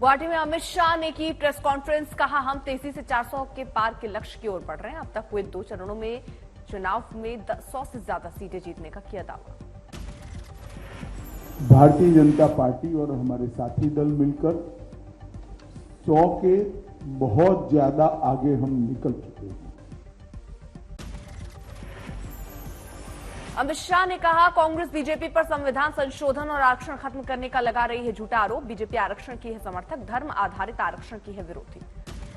गुवाहाटी में अमित शाह ने की प्रेस कॉन्फ्रेंस, कहा हम तेजी से 400 के पार के लक्ष्य की ओर बढ़ रहे हैं। अब तक हुए 2 चरणों में चुनाव में 100 से ज्यादा सीटें जीतने का किया दावा। भारतीय जनता पार्टी और हमारे साथी दल मिलकर 100 के बहुत ज्यादा आगे हम निकल चुके हैं। अमित शाह ने कहा कांग्रेस बीजेपी पर संविधान संशोधन और आरक्षण खत्म करने का लगा रही है झूठा आरोप। बीजेपी आरक्षण की है समर्थक, धर्म आधारित आरक्षण की है विरोधी।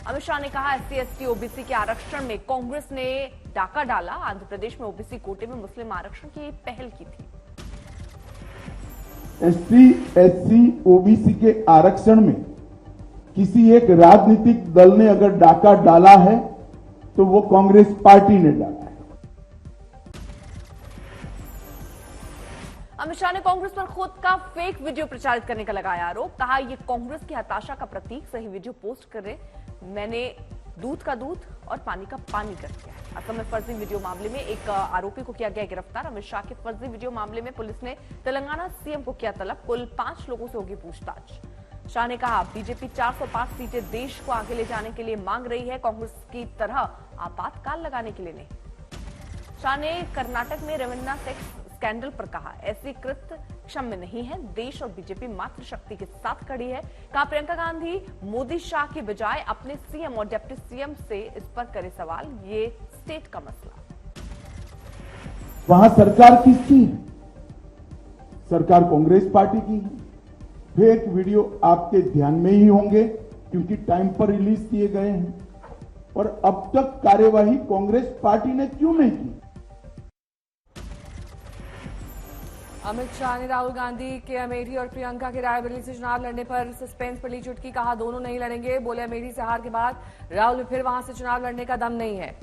अमित शाह ने कहा एससी एसटी ओबीसी के आरक्षण में कांग्रेस ने डाका डाला। आंध्र प्रदेश में ओबीसी कोटे में मुस्लिम आरक्षण की पहल की थी। एसटी एससी ओबीसी के आरक्षण में किसी एक राजनीतिक दल ने अगर डाका डाला है तो वो कांग्रेस पार्टी ने डाला है। अमित शाह ने कांग्रेस पर खुद का फेक वीडियो प्रचारित करने का लगाया आरोप। कहा यह कांग्रेस की हताशा का प्रतीक, सही वीडियो पोस्ट करे मैंने दूध का दूध और पानी का पानी कर दिया है। असम में फर्जी वीडियो मामले में एक आरोपी को किया गया गिरफ्तार। अमित शाह के फर्जी वीडियो मामले में पुलिस ने तेलंगाना सीएम को किया तलब। कुल 5 लोगों से होगी पूछताछ। शाह ने कहा बीजेपी 405 सीटें देश को आगे ले जाने के लिए मांग रही है, कांग्रेस की तरह आपातकाल लगाने के लिए नहीं। शाह ने कर्नाटक में रविन्ना सेक्स स्कैंडल पर कहा ऐसी कृत्य क्षम्य नहीं है, देश और बीजेपी मातृ शक्ति के साथ खड़ी है। कहा प्रियंका गांधी मोदी शाह की बजाय अपने सीएम और डिप्टी सीएम से इस पर करे सवाल, ये स्टेट का मसला। वहां सरकार किसकी है? सरकार कांग्रेस पार्टी की है। फेक वीडियो आपके ध्यान में ही होंगे क्योंकि टाइम पर रिलीज किए गए हैं। और अब तक कार्यवाही कांग्रेस पार्टी ने क्यों नहीं की? अमित शाह ने राहुल गांधी के अमेठी और प्रियंका के रायबरेली से चुनाव लड़ने पर सस्पेंस पर ली चुटकी। कहा दोनों नहीं लड़ेंगे। बोले अमेठी से हार के बाद राहुल में फिर वहां से चुनाव लड़ने का दम नहीं है।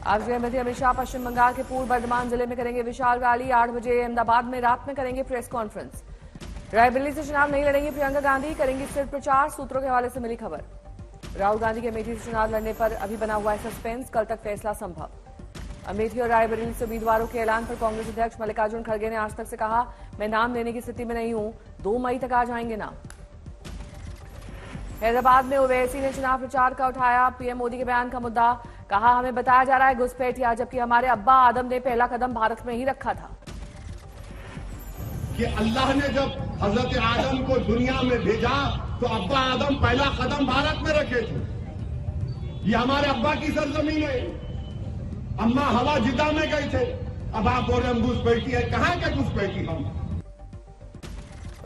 आज गृहमंत्री अमित शाह पश्चिम बंगाल के पूर्व बर्धमान जिले में करेंगे विशाल रैली। 8 बजे अहमदाबाद में रात में करेंगे प्रेस कॉन्फ्रेंस। रायबरेली से चुनाव नहीं लड़ेंगी प्रियंका गांधी, करेंगी सिर्फ प्रचार, सूत्रों के हवाले से मिली खबर। राहुल गांधी के अमेठी से चुनाव लड़ने पर अभी बना हुआ है सस्पेंस, कल तक फैसला संभव। अमेठी और रायबरेली से उम्मीदवारों के ऐलान पर कांग्रेस अध्यक्ष मल्लिकार्जुन खड़गे ने आज तक से कहा मैं नाम लेने की स्थिति में नहीं हूं, 2 मई तक आ जाएंगे नाम। हैदराबाद में ओवैसी ने चुनाव प्रचार का उठाया पीएम मोदी के बयान का मुद्दा। कहा हमें बताया जा रहा है घुसपैठिया, जबकि हमारे अब्बा आदम ने पहला कदम भारत में ही रखा था। कि अल्लाह ने जब हजरत आदम को दुनिया में भेजा तो अब्बा आदम पहला कदम भारत में रखे थे। ये हमारे अब्बा की सरजमीन है। अम्मा हवा जिदा में गए थे, अब आप बोल रहे हम घुसपैठी है। कहां के घुसपैठी हम?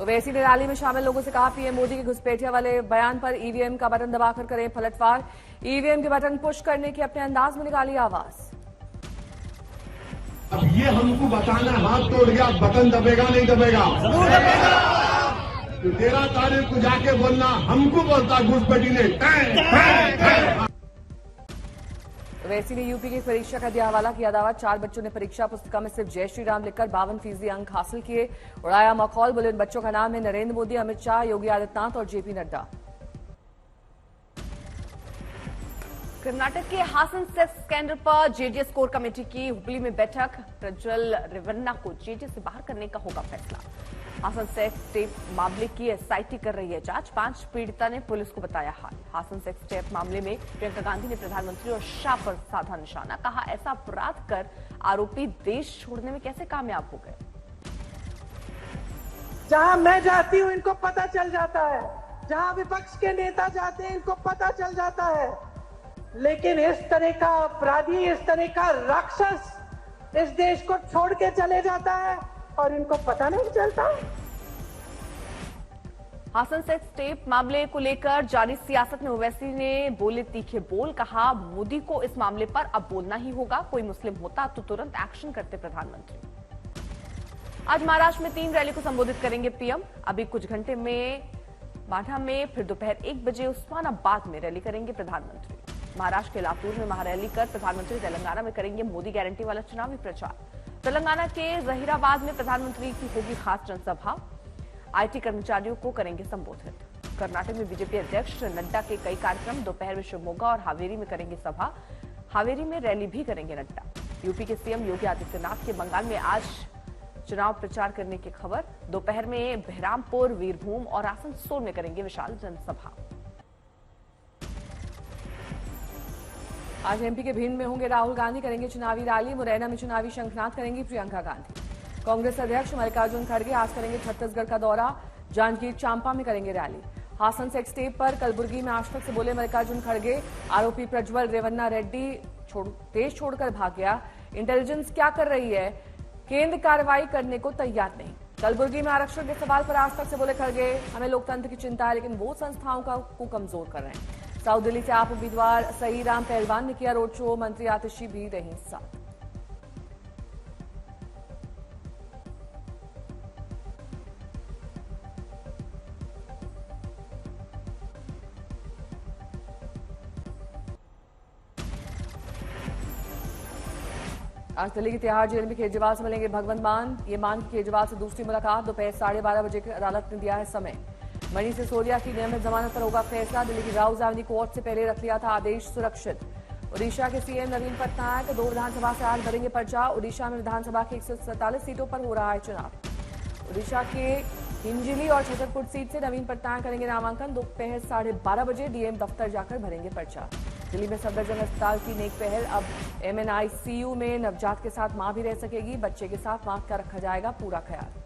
ओवैसी ने रैली में शामिल लोगों से कहा पीएम मोदी के घुसपैठिया वाले बयान पर ईवीएम का बटन दबाकर करें पलटवार। ईवीएम के बटन पुश करने की अपने अंदाज में निकाली आवाज। अब ये हमको बताना हाथ तोड़ गया, बटन दबेगा नहीं दबेगा? तो 13 तारीख को जाके बोलना हमको बोलता घुसपैठी ने। ओवैसी ने यूपी की परीक्षा का दिया हवाला, किया दावा 4 बच्चों ने परीक्षा पुस्तिका में सिर्फ जय श्री राम लिखकर 52% अंक हासिल किए। उड़ाया मखौल, बोले इन बच्चों का नाम है नरेंद्र मोदी, अमित शाह, योगी आदित्यनाथ और जेपी नड्डा। कर्नाटक के हासन सेक्स स्कैंडल पर जेडीएस कोर कमेटी की हुबली में बैठक। प्रज्वल रेवन्ना को जेडीएस से बाहर करने का होगा फैसला। हासन सेक्स टेप मामले की एसआईटी कर रही है जांच। 5 पीड़िता ने पुलिस को बताया हाल। हासन सेक्स टेप मामले में प्रियंका गांधी ने प्रधानमंत्री और शाह पर साधा निशाना। कहा ऐसा अपराध कर आरोपी देश छोड़ने में कैसे कामयाब हो गए? जहां मैं जाती हूं इनको पता चल जाता है, जहां विपक्ष के नेता जाते हैं इनको पता चल जाता है, लेकिन इस तरह का अपराधी, इस तरह का राक्षस इस देश को छोड़ के चले जाता है और इनको पता नहीं चलता। हासन सेक्स टेप मामले को लेकर जारी सियासत में ओवैसी ने बोले तीखे बोल। कहा मोदी को इस मामले पर अब बोलना ही होगा, कोई मुस्लिम होता तो तुरंत एक्शन करते प्रधानमंत्री। आज महाराष्ट्र में 3 रैली को संबोधित करेंगे पीएम। अभी कुछ घंटे में माढा में, फिर दोपहर 1 बजे उस्मानाबाद में रैली करेंगे प्रधानमंत्री। महाराष्ट्र के लातूर में महारैली कर प्रधानमंत्री तेलंगाना में करेंगे मोदी गारंटी वाला चुनावी प्रचार। तेलंगाना के जहीराबाद में प्रधानमंत्री की होगी खास जनसभा। आईटी कर्मचारियों को करेंगे संबोधित। कर्नाटक में बीजेपी अध्यक्ष नड्डा के कई कार्यक्रम। दोपहर में शिवमोगा और हावेरी में करेंगे सभा। हावेरी में रैली भी करेंगे नड्डा। यूपी के सीएम योगी आदित्यनाथ के बंगाल में आज चुनाव प्रचार करने की खबर। दोपहर में बहरामपुर, वीरभूम और आसनसोल में करेंगे विशाल जनसभा। आज एमपी के भिंड में होंगे राहुल गांधी, करेंगे चुनावी रैली। मुरैना में चुनावी शंखनाद करेंगी प्रियंका गांधी। कांग्रेस अध्यक्ष मल्लिकार्जुन खड़गे आज करेंगे छत्तीसगढ़ का दौरा, जांजगीर चांपा में करेंगे रैली। हासन सेक्स टेप पर कलबुर्गी में आज तक से बोले मल्लिकार्जुन खड़गे, आरोपी प्रज्वल रेवन्ना रेड्डी देश छोड़कर भाग गया। इंटेलिजेंस क्या कर रही है, केंद्र कार्रवाई करने को तैयार नहीं। कलबुर्गी में आरक्षण के सवाल पर आज तक से बोले खड़गे, हमें लोकतंत्र की चिंता है लेकिन वो संस्थाओं को कमजोर कर रहे हैं। साउथ दिल्ली से आप उम्मीदवार सही राम पहलवान ने किया रोड शो, मंत्री आतिशी भी रही साथ। आज दिल्ली की तिहाड़ जेल में केजरीवाल से मिलेंगे भगवंत मान। ये मान की केजरीवाल से दूसरी मुलाकात दोपहर 12:30 बजे अदालत ने दिया है समय। मनीष सिसोदिया की नियमित जमानत पर होगा फैसला। दिल्ली की राउज एवेन्यू कोर्ट से पहले रख लिया था आदेश सुरक्षित। ओडिशा के सीएम नवीन पटनायक 2 विधानसभा से आज भरेंगे पर्चा। ओडिशा में विधानसभा की 147 सीटों पर हो रहा है चुनाव। ओडिशा के हिंजिली और छतरपुर सीट से नवीन पटनायक करेंगे नामांकन। दोपहर 12:30 बजे डीएम दफ्तर जाकर भरेंगे पर्चा। दिल्ली में सफदरजंग अस्पताल की नेक पहल, अब एमएनआईसीयू में नवजात के साथ मां भी रह सकेगी। बच्चे के साथ मां का रखा जाएगा पूरा ख्याल।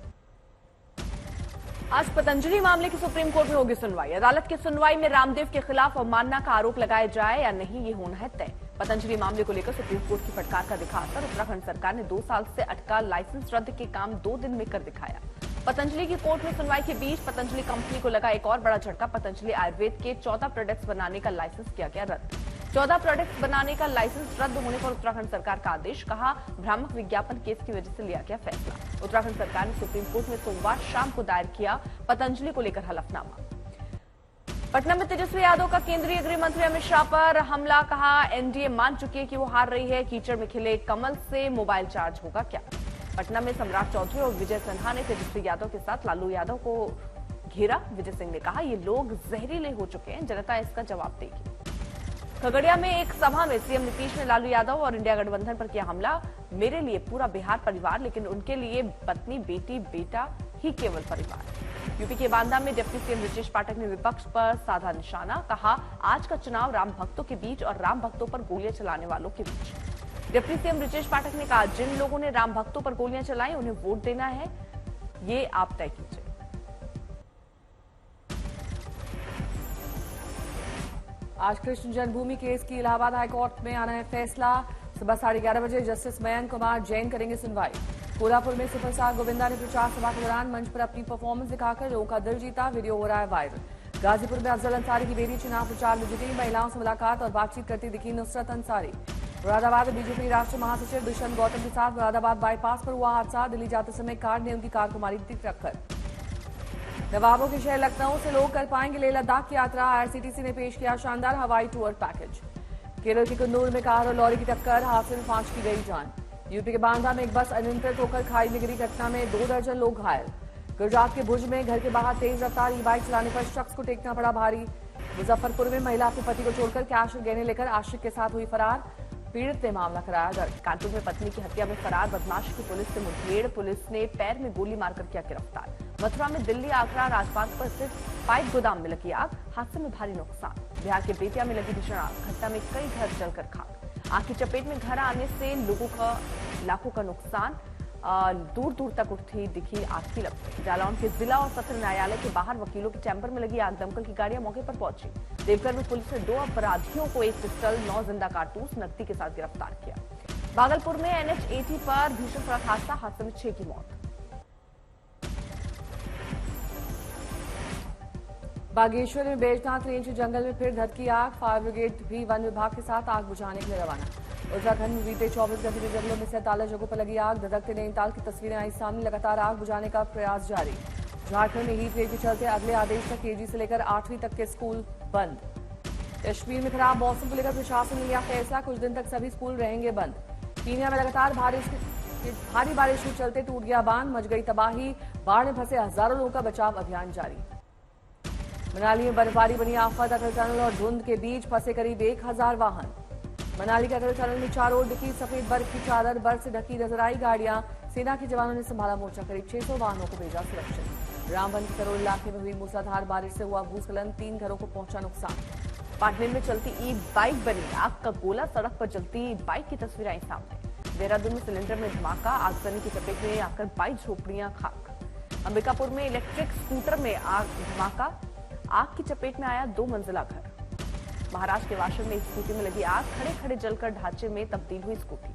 आज पतंजलि मामले की सुप्रीम कोर्ट में होगी सुनवाई। अदालत की सुनवाई में रामदेव के खिलाफ अवमानना का आरोप लगाया जाए या नहीं, ये होना है तय। पतंजलि मामले को लेकर सुप्रीम कोर्ट की फटकार का दिखाकर उत्तराखंड सरकार ने 2 साल से अटका लाइसेंस रद्द के काम 2 दिन में कर दिखाया। पतंजलि की कोर्ट में सुनवाई के बीच पतंजलि कंपनी को लगा एक और बड़ा झटका। पतंजलि आयुर्वेद के 14 प्रोडक्ट्स बनाने का लाइसेंस किया गया रद्द। 14 प्रोडक्ट्स बनाने का लाइसेंस रद्द होने पर उत्तराखंड सरकार का आदेश, कहा भ्रामक विज्ञापन केस की वजह से लिया गया फैसला। उत्तराखंड सरकार ने सुप्रीम कोर्ट में सोमवार शाम को दायर किया पतंजलि को लेकर हलफनामा। पटना में तेजस्वी यादव का केंद्रीय गृह मंत्री अमित शाह पर हमला, कहा एनडीए मान चुकी है कि वो हार रही है। कीचड़ में खिले कमल से मोबाइल चार्ज होगा क्या। पटना में सम्राट चौधरी और विजय सिन्हा ने तेजस्वी यादव के साथ लालू यादव को घेरा। विजय सिंह ने कहा ये लोग जहरीले हो चुके हैं, जनता इसका जवाब देगी। खगड़िया में एक सभा में सीएम नीतीश ने लालू यादव और इंडिया गठबंधन पर किया हमला। मेरे लिए पूरा बिहार परिवार, लेकिन उनके लिए पत्नी, बेटी, बेटा ही केवल परिवार। यूपी के बांदा में डिप्टी सीएम ब्रजेश पाठक ने विपक्ष पर साधा निशाना, कहा आज का चुनाव राम भक्तों के बीच और राम भक्तों पर गोलियां चलाने वालों के बीच। डिप्टी सीएम ब्रजेश पाठक ने कहा जिन लोगों ने राम भक्तों पर गोलियां चलाई उन्हें वोट देना है, ये आप तय कीजिए। आज कृष्ण जन्मभूमि केस की इलाहाबाद हाईकोर्ट में आना है फैसला। सुबह 11:30 बजे जस्टिस मयंक कुमार जैन करेंगे सुनवाई। कोल्हापुर में सुपरस्टार गोविंदा ने प्रचार सभा के दौरान मंच पर अपनी परफॉर्मेंस दिखाकर लोगों का दिल जीता, वीडियो हो रहा है वायरल। गाजीपुर में अफजल अंसारी की बेटी चुनाव प्रचार में जुटी, महिलाओं से मुलाकात और बातचीत करती दिखी नुसरत अंसारी। मुरादाबाद में बीजेपी राष्ट्रीय महासचिव दुष्यंत गौतम के साथ मुरादाबाद बाईपास पर हुआ हादसा। दिल्ली जाते समय कार ने उनकी कार को मारी थी टक्कर। नवाबों के शहर लखनऊ से लोग कर पाएंगे लेह लद्दाख की यात्रा। आईआरसीटीसी ने पेश किया शानदार हवाई टूर पैकेज। केरल के कुन्नूर में कार और लॉरी की टक्कर, हादसे में 5 की गई जान। यूपी के बांदा में एक बस अनियंत्रित होकर खाई में गिरी, घटना में 2 दर्जन लोग घायल। गुजरात के भुज में घर के बाहर तेज रफ्तार ई बाइक चलाने पर शख्स को टेकना पड़ा भारी। मुजफ्फरपुर में महिला अपने पति को छोड़कर कैश और गहने लेकर आशिक के साथ हुई फरार, पीड़ित ने मामला कराया दर्ज। कानपुर में पत्नी की हत्या में फरार बदमाश की पुलिस से मुठभेड़, पुलिस ने पैर में गोली मारकर किया गिरफ्तार। मथुरा में दिल्ली आगरा राजमार्ग पर स्थित पाइप गोदाम में लगी आग, हादसे में भारी नुकसान। बिहार के बेतिया में लगी भीषण आग, घटना में कई घर जलकर खाक। आग की चपेट में घर आने से लोगों का लाखों का नुकसान, दूर दूर तक उठती दिखी आग की लपटें। जालौन के जिला और सत्र न्यायालय के बाहर वकीलों के चैम्बर में लगी आग, दमकल की गाड़ियां मौके पर पहुंची। देवघर में पुलिस ने 2 अपराधियों को 1 पिस्टल, 9 जिंदा कारतूस नकदी के साथ गिरफ्तार किया। भागलपुर में NH80 पर भीषण सड़क हादसे में 6 की मौत। बागेश्वर में बैजनाथ रेंज जंगल में फिर धधकी आग, फायर ब्रिगेड भी वन विभाग के साथ आग बुझाने के लिए रवाना। उत्तराखंड में बीते 24 घंटे में जंगलों में 47 जगहों पर लगी आग, धधकते नैनीताल की तस्वीरें आई सामने, लगातार आग बुझाने का प्रयास जारी। झारखंड में हीट वेव के चलते अगले आदेश तक KG से लेकर 8वीं तक के स्कूल बंद। कश्मीर में खराब मौसम को लेकर प्रशासन ने लिया फैसला, कुछ दिन तक सभी स्कूल रहेंगे बंद। कीनिया में लगातार भारी बारिश के चलते टूट गया बांध, मच गई तबाही, बाढ़ में फंसे हजारों लोगों का बचाव अभियान जारी। मनाली में बर्फबारी बनी आफत, अटल टनल और धुंध के बीच फंसे करीब 1000 वाहन। मनाली के अटल टनल में चारों ओर दिखी सफेद बर्फ की चादर, बर्फ से ढकी नजर आई गाड़ियां, सेना के जवानों ने संभाला मोर्चा, करीब 600 वाहनों को भेजा सुरक्षित। रामबन के करोल इलाके में हुई मूसलाधार बारिश से हुआ भूस्खलन, 3 घरों को पहुंचा नुकसान। पाटने में चलती ई बाइक बनी आग का गोला, सड़क पर चलती बाइक की तस्वीरें आई सामने। देहरादून में सिलेंडर में धमाका, आगजनी की चपेट में आकर 22 झोपड़ियां खाक। अंबिकापुर में इलेक्ट्रिक स्कूटर में आग धमाका, आग की चपेट में आया 2 मंजिला घर। महाराष्ट्र के वाशिम में एक स्कूटी में लगी आग, खड़े खड़े जलकर ढांचे में तब्दील हुई स्कूटी।